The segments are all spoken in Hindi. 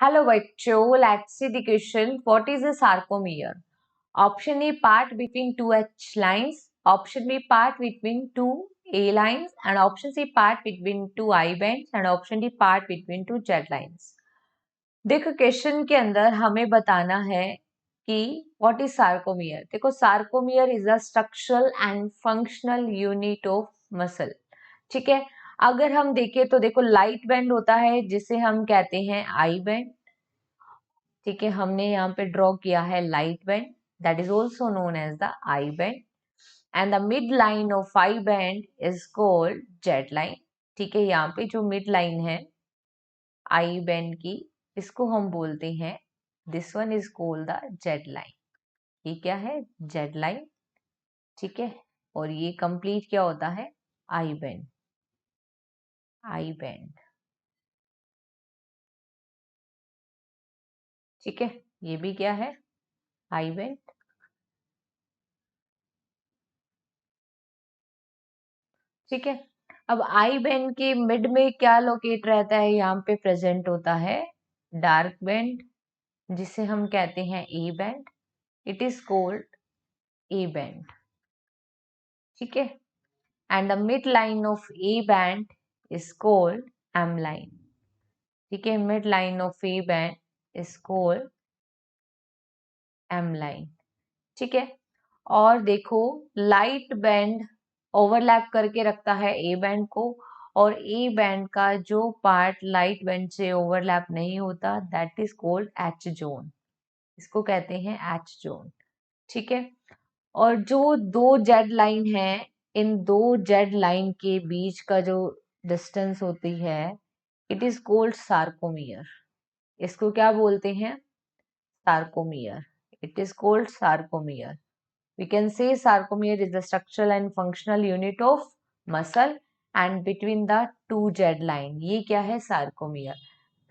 Hello बच्चों, let's see the question. What is a sarcomere? Option A, part between two H lines. Option B, part between two A lines. And option C, part between two I bands. And option D, part between two Z lines. देखो क्वेश्चन के अंदर हमें बताना है कि व्हाट इज सार्कोमियर. देखो sarcomere is a structural and functional unit of muscle. ठीक है, अगर हम देखें तो देखो लाइट बैंड होता है जिसे हम कहते हैं आई बैंड. ठीक है, हमने यहाँ पे ड्रॉ किया है light band, that is also known as the I band. And the mid line of I band is called Z line. ठीक है, यहाँ पे जो मिड लाइन है आई बैंड की, इसको हम बोलते हैं, this one is called the Z line. ये क्या है? Z line. ठीक है, और ये कंप्लीट क्या होता है? I band. I band. ठीक है, ये भी क्या है? I band. ठीक है, अब आई बैंड के मिड में क्या लोकेट रहता है? यहाँ पे प्रेजेंट होता है डार्क बैंड, जिसे हम कहते हैं A band. It is called A band. ठीक है, and the mid line of A band is called M line. ठीक है, mid line of A band is called M line. ठीक है, और देखो लाइट बैंड ओवरलैप करके रखता है ए बैंड को, और ए बैंड का जो पार्ट लाइट बैंड से ओवरलैप नहीं होता, that is called H zone. इसको कहते हैं एच जोन. ठीक है, और जो दो जेड लाइन है, इन दो जेड लाइन के बीच का जो डिस्टेंस होती है, इट इज कॉल्ड सार्कोमियर. इसको क्या बोलते हैं? Sarcomere. It is called sarcomere. We can say sarcomere is the structural and functional unit of muscle and between the two Z line. ये क्या है? sarcomere.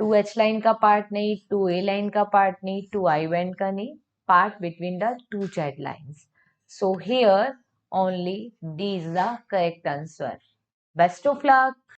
2H line का पार्ट नहीं, 2A line का पार्ट नहीं, 2I band का नहीं, part between the two Z lines. So here only D is the correct answer. Best of luck.